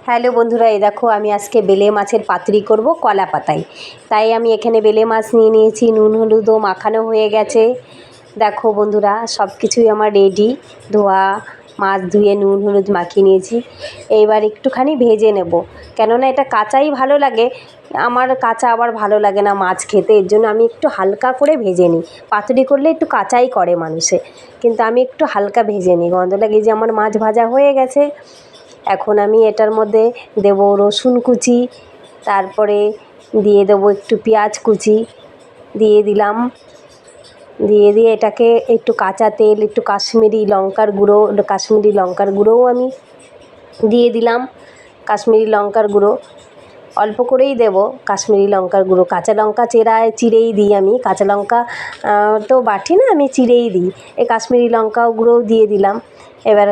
Hello বন্ধুরা, এই দেখো আমি আজকে বেলে মাছের পাতুরি করব কলা পাতায়। তাই আমি এখানে বেলে মাছ নিয়ে নিয়েছি, নুন হলুদও মাখানো হয়ে গেছে। দেখো বন্ধুরা, সব কিছুই আমার রেডি, ধোয়া মাছ ধুয়ে নুন হলুদ মাখিয়ে নিয়েছি। এইবার একটুখানি ভেজে নেব, কেননা এটা কাঁচাই ভালো লাগে। আমার কাঁচা আবার ভালো লাগে না মাছ খেতে, এর জন্য আমি একটু হালকা করে ভেজে নিই। পাতুরি করলে একটু কাঁচাই করে মানুষে, কিন্তু আমি একটু হালকা ভেজে নিই। গন্ধ লাগে যে আমার মাছ ভাজা হয়ে গেছে। এখন আমি এটার মধ্যে দেব রসুন কুচি, তারপরে দিয়ে দেবো একটু পেঁয়াজ কুচি, দিয়ে দিলাম। দিয়ে এটাকে একটু কাঁচা তেল, একটু কাশ্মীরি লঙ্কার গুঁড়োও আমি দিয়ে দিলাম। কাশ্মীরি লঙ্কার গুঁড়ো অল্প করেই দেব। কাশ্মীরি লঙ্কার গুঁড়ো, কাঁচা লঙ্কা চিরেই দিই আমি। কাঁচা লঙ্কা তো বাটি না, আমি চিরেই দিই। এই কাশ্মীরি লঙ্কা গুঁড়োও দিয়ে দিলাম। এবার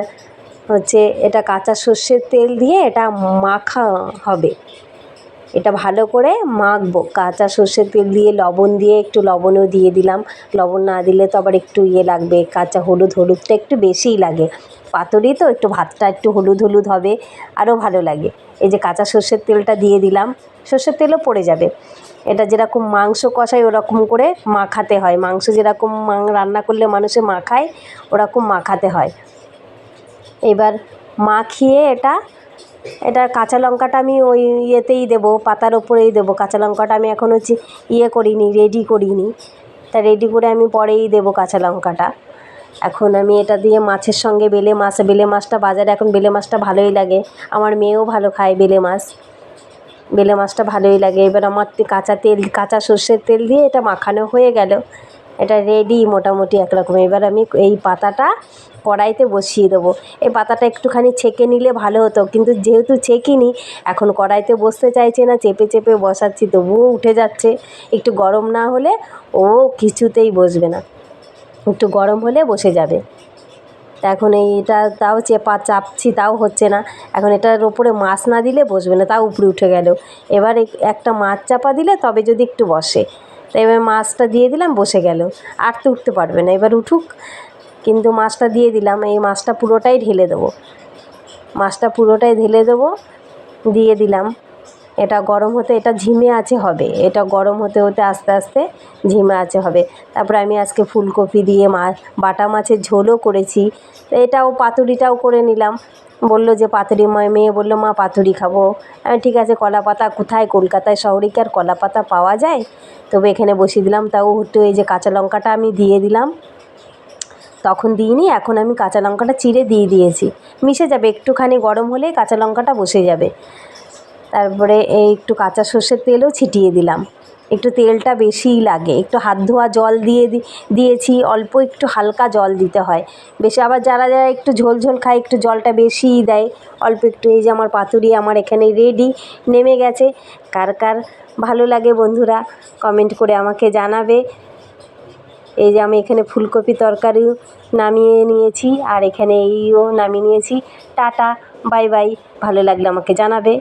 হচ্ছে এটা কাঁচা সর্ষের তেল দিয়ে এটা মাখা হবে। এটা ভালো করে মাখবো কাঁচা সর্ষের তেল দিয়ে, লবণ দিয়ে, একটু লবণও দিয়ে দিলাম। লবণ না দিলে তো আবার একটু লাগবে, কাঁচা হলুদটা একটু বেশিই লাগে। পাতুরি তো একটু ভাতটা একটু হলুদ হবে, আরও ভালো লাগে। এই যে কাঁচা সর্ষের তেলটা দিয়ে দিলাম, সর্ষের তেলও পড়ে যাবে। এটা যেরকম মাংস কষায় ওরকম করে মাখাতে হয়। মাংস যেরকম রান্না করলে মানুষে মাখায়, ওরকম মাখাতে হয়। এবার মাখিয়ে এটা কাঁচা লঙ্কাটা আমি ওই ইয়েতেই দেবো, পাতার ওপরেই দেবো। কাঁচা লঙ্কাটা আমি এখন হচ্ছে রেডি করিনি, তা রেডি করে আমি পরেই দেবো কাঁচা লঙ্কাটা। এখন আমি এটা দিয়ে মাছের সঙ্গে বেলে মাছটা বাজারে এখন বেলে মাছটা ভালোই লাগে। আমার মেয়েও ভালো খায় বেলে মাছটা ভালোই লাগে। এবার আমার কাঁচা সর্ষের তেল দিয়ে এটা মাখানো হয়ে গেল। এটা রেডি মোটামুটি একরকম। এবার আমি এই পাতাটা কড়াইতে বসিয়ে দেবো। এই পাতাটা একটুখানি ছেঁকে নিলে ভালো হতো, কিন্তু যেহেতু ছেঁকিনি, এখন কড়াইতে বসতে চাইছে না। চেপে বসাচ্ছি, তবুও উঠে যাচ্ছে। একটু গরম না হলে ও কিছুতেই বসবে না, একটু গরম হলে বসে যাবে। তা এখন এইটা তাও চাপছি, তাও হচ্ছে না। এখন এটার ওপরে মাছ না দিলে বসবে না, তাও উপরে উঠে গেল। এবার একটা মাছ চাপা দিলে তবে যদি একটু বসে। তো এবার মাছটা দিয়ে দিলাম, বসে গেল। আর তো উঠতে পারবে না, এবার উঠুক। কিন্তু মাছটা দিয়ে দিলাম, এই মাছটা পুরোটাই ঢেলে দেবো। দিয়ে দিলাম। এটা গরম হতে, এটা ঝিমে আছে হবে। এটা গরম হতে আস্তে আস্তে ঝিমে আছে হবে। তারপরে আমি আজকে ফুলকপি দিয়ে বাটা মাছের ঝোলও করেছি। এটাও পাতুরিটাও করে নিলাম। বললো যে মেয়ে বললো, মা পাতুরি খাবো। ঠিক আছে, কলা পাতা কোথায়, কলকাতায় শহরে কি আর কলা পাতা পাওয়া যায়? তবে এখানে বসিয়ে দিলাম। তাও একটু এই যে কাঁচা লঙ্কাটা আমি দিয়ে দিলাম, তখন দিইনি, এখন আমি কাঁচা লঙ্কাটা চিরে দিয়েছি। মিশে যাবে, একটুখানি গরম হলেই কাঁচা লঙ্কাটা বসে যাবে। তারপরে এই একটু কাঁচা সর্ষের তেলও ছিটিয়ে দিলাম। একটু তেলটা বেশিই লাগে। একটু হাত ধোয়া জল দিয়েছি, অল্প একটু হালকা জল দিতে হয় বেশি। আবার যারা একটু ঝোল খায়, একটু জলটা বেশিই দেয়, অল্প একটু। এই যে আমার পাতুরি আমার এখানে রেডি, নেমে গেছে। কার ভালো লাগে বন্ধুরা, কমেন্ট করে আমাকে জানাবে। এই যে আমি এখানে ফুলকপি তরকারিও নামিয়ে নিয়েছি, আর এখানে এইও নামিয়ে নিয়েছি। Tata, bye bye. ভালো লাগলে আমাকে জানাবে।